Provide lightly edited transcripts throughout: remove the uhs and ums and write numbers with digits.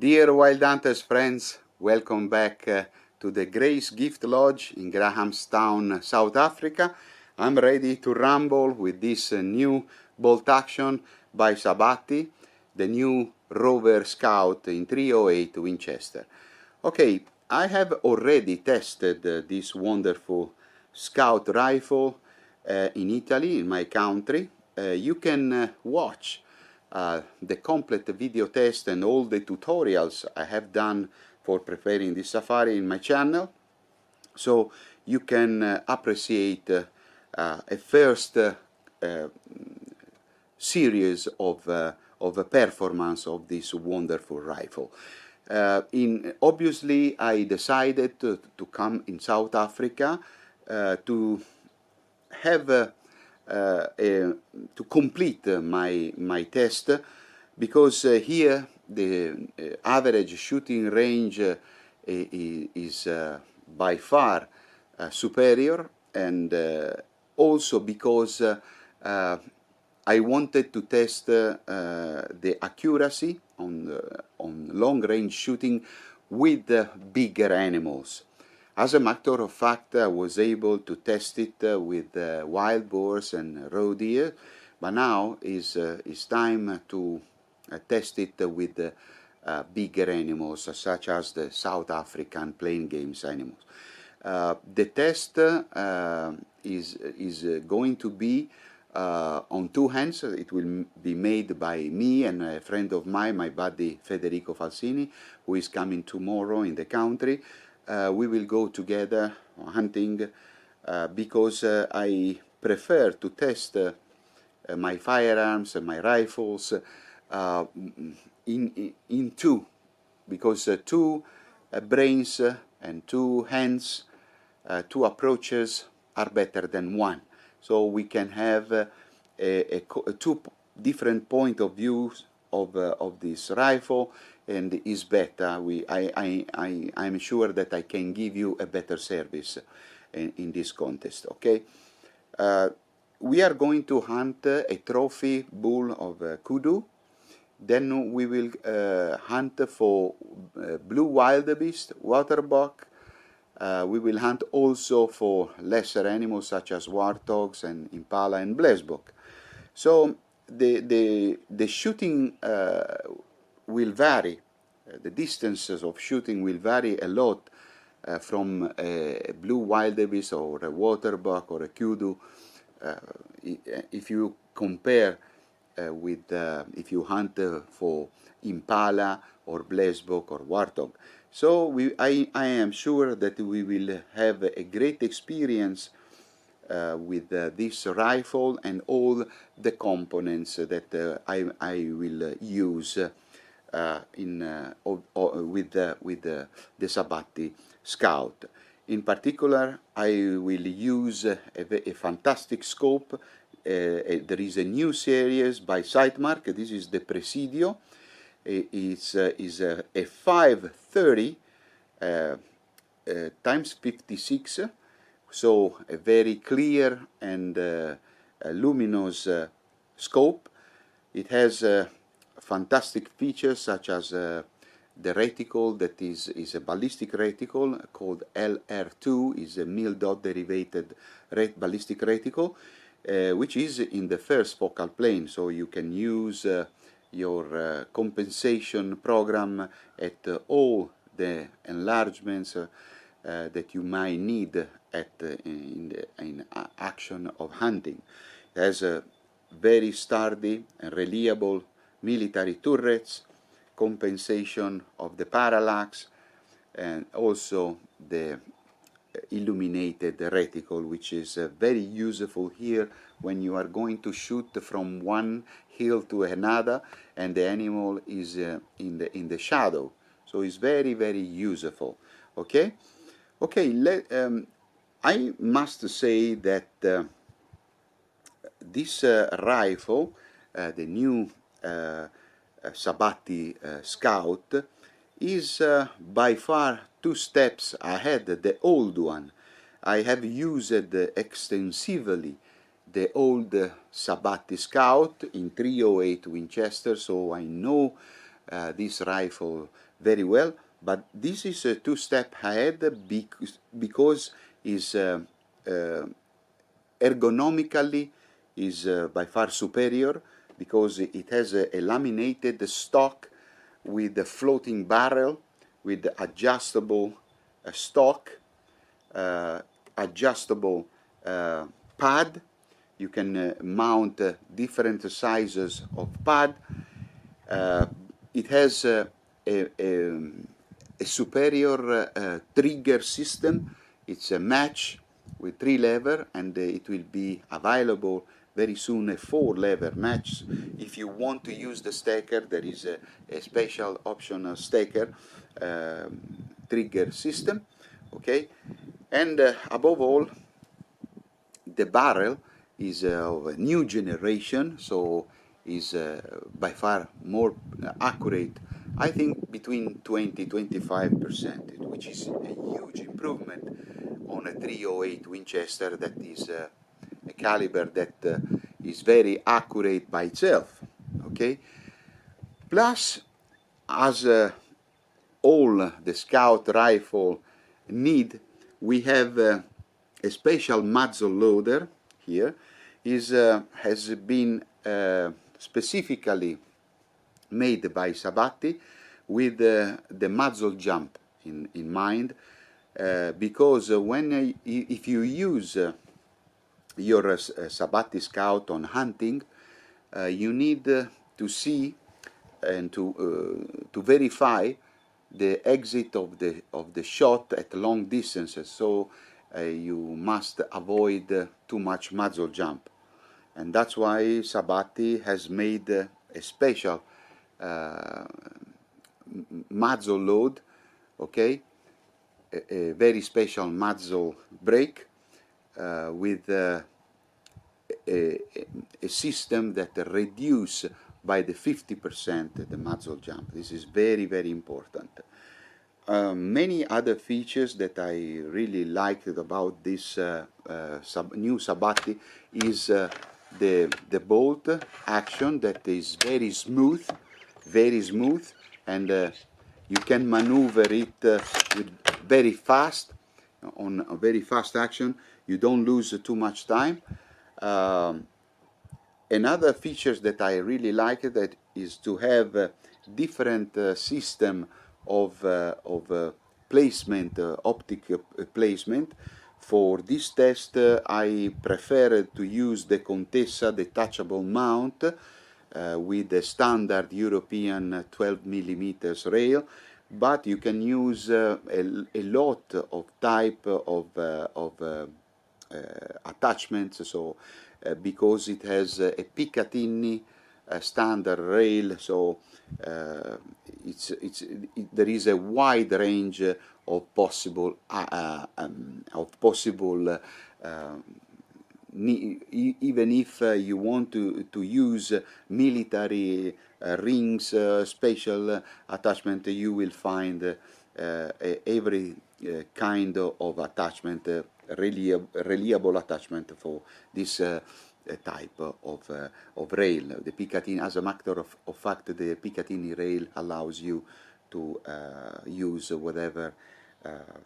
Dear Wild Hunters friends, welcome back to the Grace Gift Lodge in Grahamstown, South Africa. I'm ready to rumble with this new bolt action by Sabatti, the new Rover Scout in 308 Winchester. Okay, I have already tested this wonderful Scout rifle in Italy, in my country. You can watch the complete video test and all the tutorials I have done for preparing this safari in my channel, so you can appreciate a first series of performance of this wonderful rifle. Obviously I decided to come in South Africa to have to complete my test, because here the average shooting range is by far superior, and also because I wanted to test the accuracy on long-range shooting with bigger animals. As a matter of fact, I was able to test it with wild boars and roe deer, but now is time to test it with bigger animals, such as the South African plain games animals. The test is going to be on two hands. It will be made by me and a friend of mine, my buddy Federico Falsini, who is coming tomorrow in the country. We will go together hunting because I prefer to test my firearms and my rifles in two, because two brains and two hands, two approaches are better than one. So we can have two different point of views of this rifle, and is better. I'm sure that I can give you a better service in this contest. Okay, we are going to hunt a trophy bull of kudu. Then we will hunt for blue wildebeest, waterbuck. We will hunt also for lesser animals such as warthogs and impala and blesbok. So the shooting will vary. The distances of shooting will vary a lot from a blue wildebeest or a waterbuck or a kudu. If you compare with if you hunt for impala or blesbok or warthog. So I am sure that we will have a great experience with this rifle and all the components that I will use with the Sabatti Scout. In particular, I will use a fantastic scope. There is a new series by Sightmark. This is the Presidio. It's a 530 times 56, so a very clear and luminous scope. It has fantastic features such as the reticle that is a ballistic reticle called LR2, is a mil-dot derivated ballistic reticle, which is in the first focal plane, so you can use your compensation program at all the enlargements that you might need in action of hunting. It has a very sturdy and reliable military turrets, compensation of the parallax, and also the illuminated reticle, which is very useful here when you are going to shoot from one hill to another and the animal is in the shadow. So it's very, very useful. Okay, I must say that this rifle, the new Sabatti Scout, is by far 2 steps ahead the old one. I have used extensively the old Sabatti Scout in 308 Winchester, so I know this rifle very well, but this is a two-step ahead because is ergonomically is by far superior, because it has a laminated stock with a floating barrel, with adjustable stock, adjustable pad. You can mount different sizes of pad. It has a superior trigger system. It's a match with 3 lever, and it will be available very soon a 4-lever match. If you want to use the stacker, there is a special optional stacker trigger system. Okay, and above all, the barrel is of a new generation, so is by far more accurate. I think between 20-25%, which is a huge improvement on a 308 Winchester that is a caliber that is very accurate by itself. Okay, plus, as all the Scout rifle need, we have a special muzzle loader here. Has been specifically made by Sabatti with the muzzle jump in mind, because if you use your Sabatti Scout on hunting, you need to see and to verify the exit of the shot at long distances. So you must avoid too much muzzle jump, and that's why Sabatti has made a special muzzle load. Okay, a very special muzzle brake with a system that reduce by the 50% the muzzle jump. This is very, very important. Many other features that I really liked about this new Sabatti is the bolt action that is very smooth, and you can maneuver it with very fast, on a very fast action. You don't lose too much time. Another features that I really like that is to have a different system of placement, optic placement. For this test, I preferred to use the Contessa Detachable mount with the standard European 12mm rail, but you can use a lot of type of attachments. So because it has a Picatinny standard rail, so there is a wide range of possible even if you want to use military rings, special attachment, you will find every kind of attachment, reliable attachment for this type of rail. The Picatinny, as a matter of fact, the Picatinny rail allows you to use whatever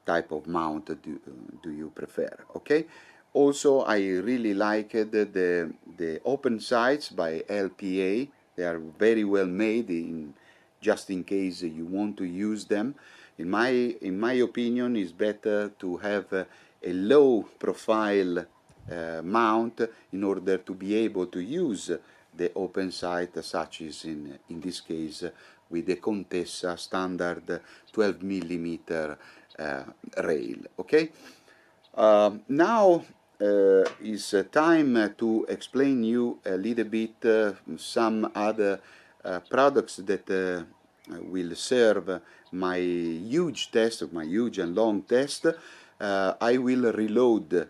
type of mount do you prefer. Okay. Also, I really liked the open sights by LPA. They are very well made, just in case you want to use them. In my opinion, it's better to have a low profile mount in order to be able to use the open sight, such as in this case with the Contessa standard 12mm rail. Okay. Now is time to explain you a little bit some other products that will serve my huge test, my huge and long test. I will reload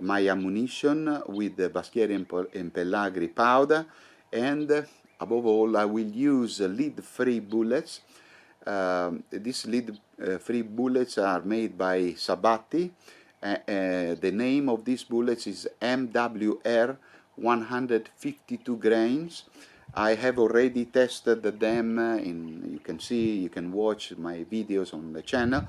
my ammunition with the Baschieri&Pellagri powder, and above all, I will use lead-free bullets. These lead-free bullets are made by Sabatti. The name of these bullets is MWR 152 grains. I have already tested them you can see, you can watch my videos on the channel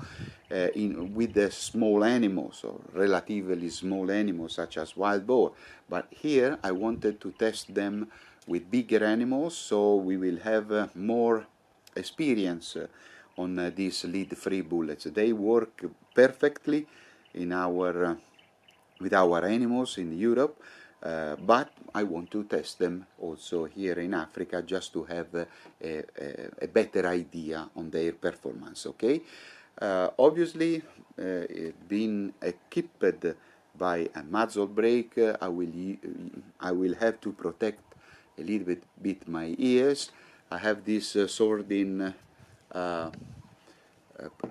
with the small animals, or relatively small animals such as wild boar. But here I wanted to test them with bigger animals, so we will have more experience on these lead-free bullets. They work perfectly in our with our animals in Europe, but I want to test them also here in Africa, just to have a better idea on their performance. Okay, obviously, being equipped by a muzzle brake, I will have to protect a little bit my ears. I have this sword-in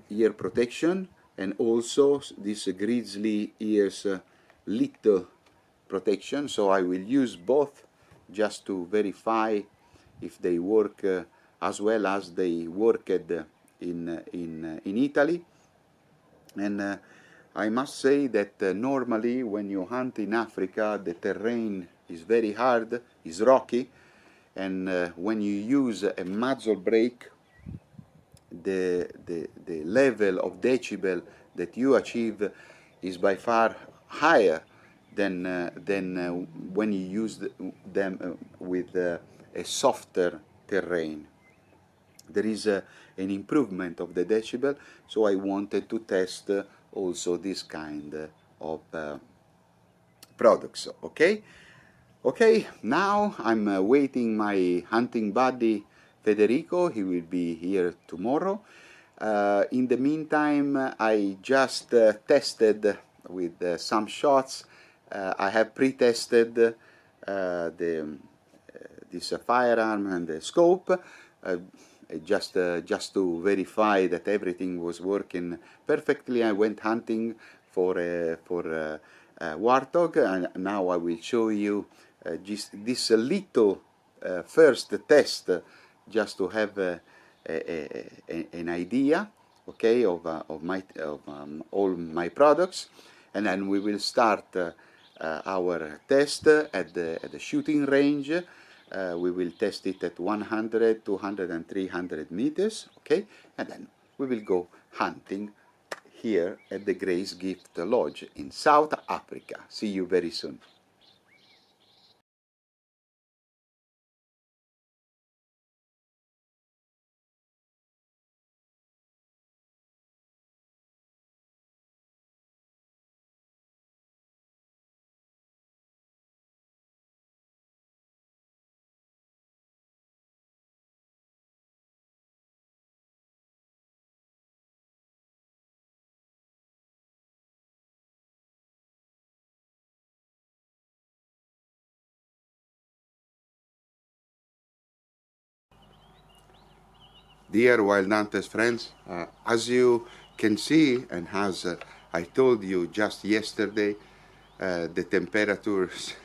ear protection, and also this grizzly ears lid protection, so I will use both just to verify if they work as well as they worked in Italy. And I must say that normally when you hunt in Africa, the terrain is very hard, is rocky, and when you use a muzzle brake, the level of decibel that you achieve is by far higher than when you use them with a softer terrain. There is an improvement of the decibel, so I wanted to test also this kind of products. Okay, now I'm waiting my hunting buddy Federico. He will be here tomorrow. In the meantime, I just tested with some shots. I have pre-tested this firearm and the scope, just to verify that everything was working perfectly. I went hunting for warthog, and now I will show you just this little first test, just to have an idea, okay, of all my products, and then we will start our test at the shooting range. We will test it at 100, 200, and 300 meters, okay, and then we will go hunting here at the Grace Gift Lodge in South Africa. See you very soon. Dear Wild Hunters friends, as you can see, and as I told you just yesterday, the temperatures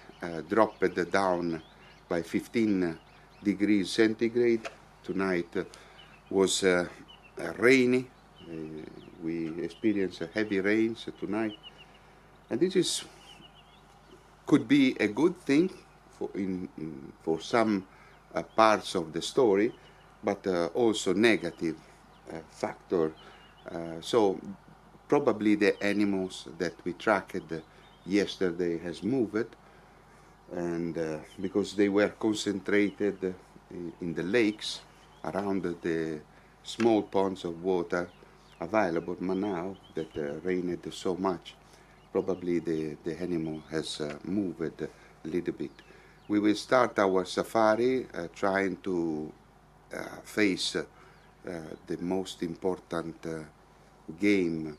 dropped down by 15 degrees centigrade. Tonight was rainy. We experienced heavy rains tonight, and this could be a good thing for some parts of the story, but also negative factor. So probably the animals that we tracked yesterday has moved, and because they were concentrated in the lakes around the small ponds of water available, but now that rained so much, probably the animal has moved a little bit. We will start our safari trying to face the most important game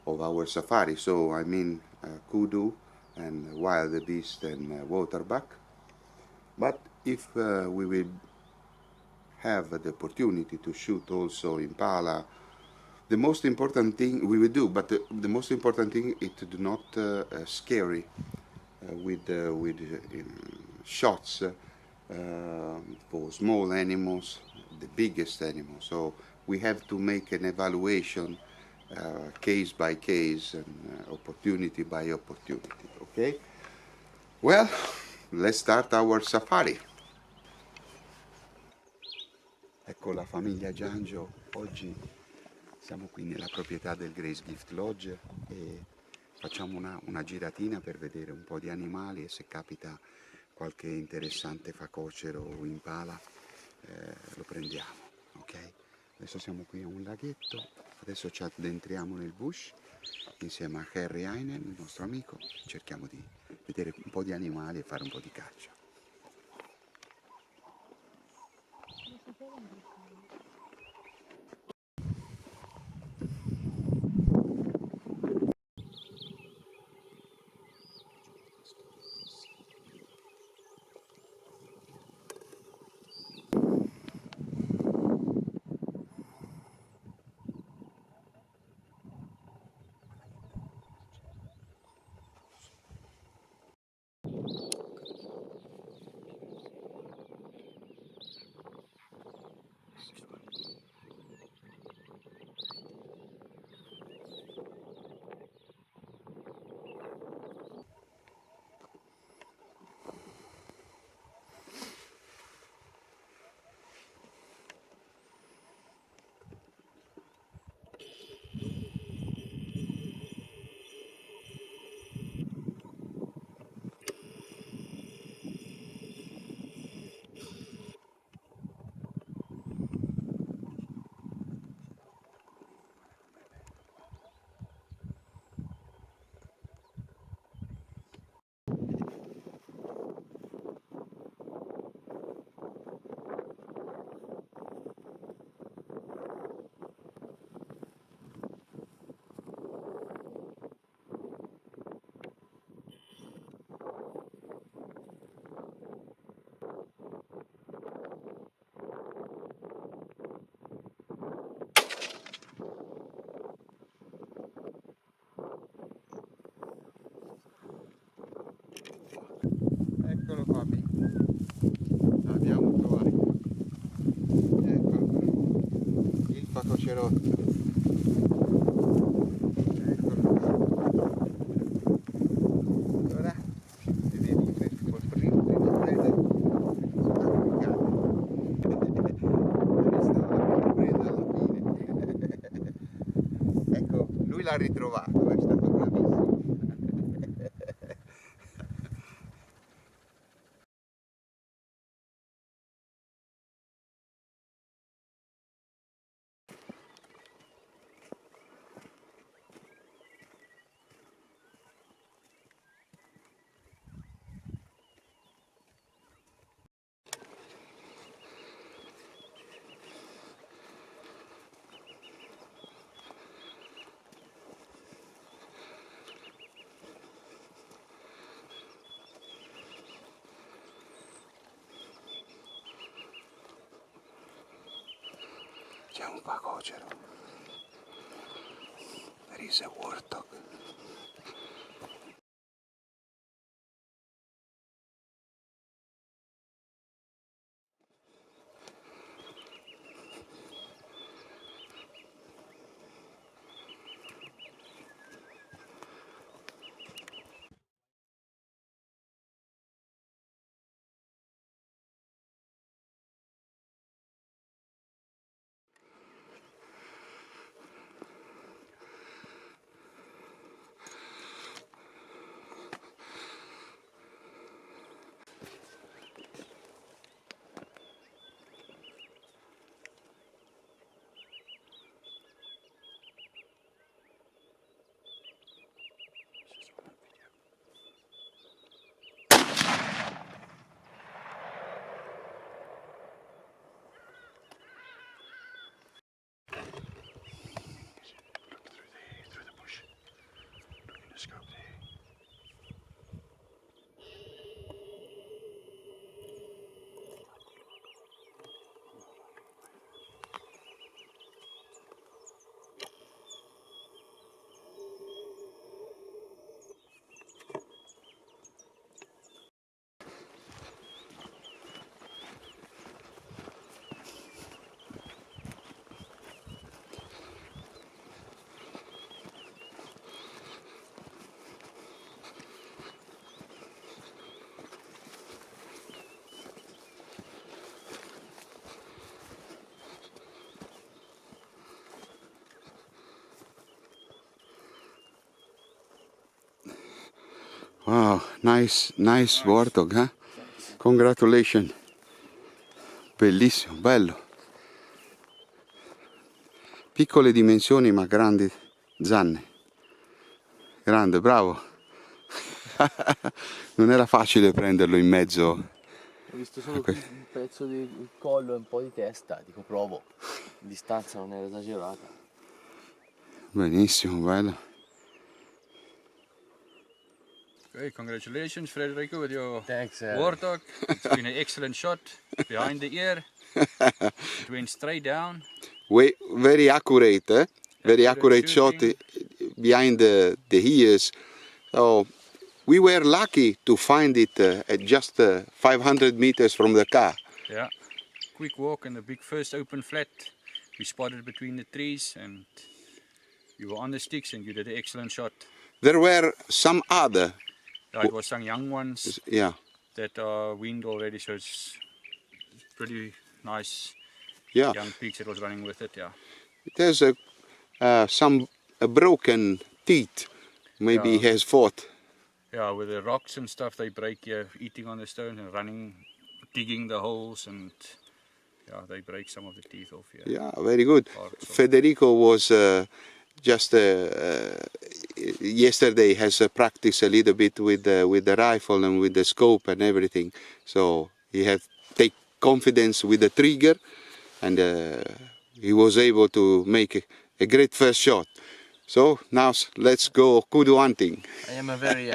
of our safari. So I mean kudu and wild beast and waterbuck. But if we will have the opportunity to shoot also impala, the most important thing we will do, but the most important thing is to do not scary with shots for small animals, the biggest animals. So we have to make an evaluation case by case and opportunity by opportunity. Okay? Well, let's start our safari. con la famiglia Giangio. Oggi siamo qui nella proprietà del Grace Gift Lodge e facciamo una giratina per vedere un po' di animali e se capita qualche interessante facocero o impala lo prendiamo, ok? Adesso siamo qui a un laghetto, adesso ci addentriamo nel bush insieme a Harry Heinen, il nostro amico, cerchiamo di vedere un po' di animali e fare un po' di caccia. Eccolo Fabi, l'abbiamo trovato, eccolo qua, il facocerotto, eccolo qua. Allora, vedi col prima presa, ecco, lui l'ha ritrovato, è stato bravissimo. C'è un facocero. There is a warthog. Wow, nice Warthog, eh? Congratulations. Bellissimo, bello. Piccole dimensioni ma grandi zanne. Grande, bravo. Non era facile prenderlo in mezzo. Ho visto solo qui un pezzo di collo e un po' di testa, dico provo. La distanza non era esagerata. Benissimo, bello. Okay, congratulations Federico with your Thanks. Warthog. It's been an excellent shot behind the ear. It went straight down. Very accurate, eh? Very accurate shot shooting. behind the ears. So we were lucky to find it at just 500 meters from the car. Yeah, quick walk and the big first open flat. We spotted between the trees and you were on the sticks and you did an excellent shot. There were some other. Yeah, it was some young ones Yeah. that are weaned already, so it's pretty nice. Yeah. Young pigs that was running with it, yeah. It has some broken teeth. Maybe Yeah. he has fought. Yeah, with the rocks and stuff they break, yeah, eating on the stones and running, digging the holes, and yeah, they break some of the teeth off here. Yeah, very good. Parts of- Federico was just yesterday has practiced a little bit with the rifle and with the scope and everything. So he had take confidence with the trigger, and he was able to make a great first shot. So now let's go kudu hunting. I am a very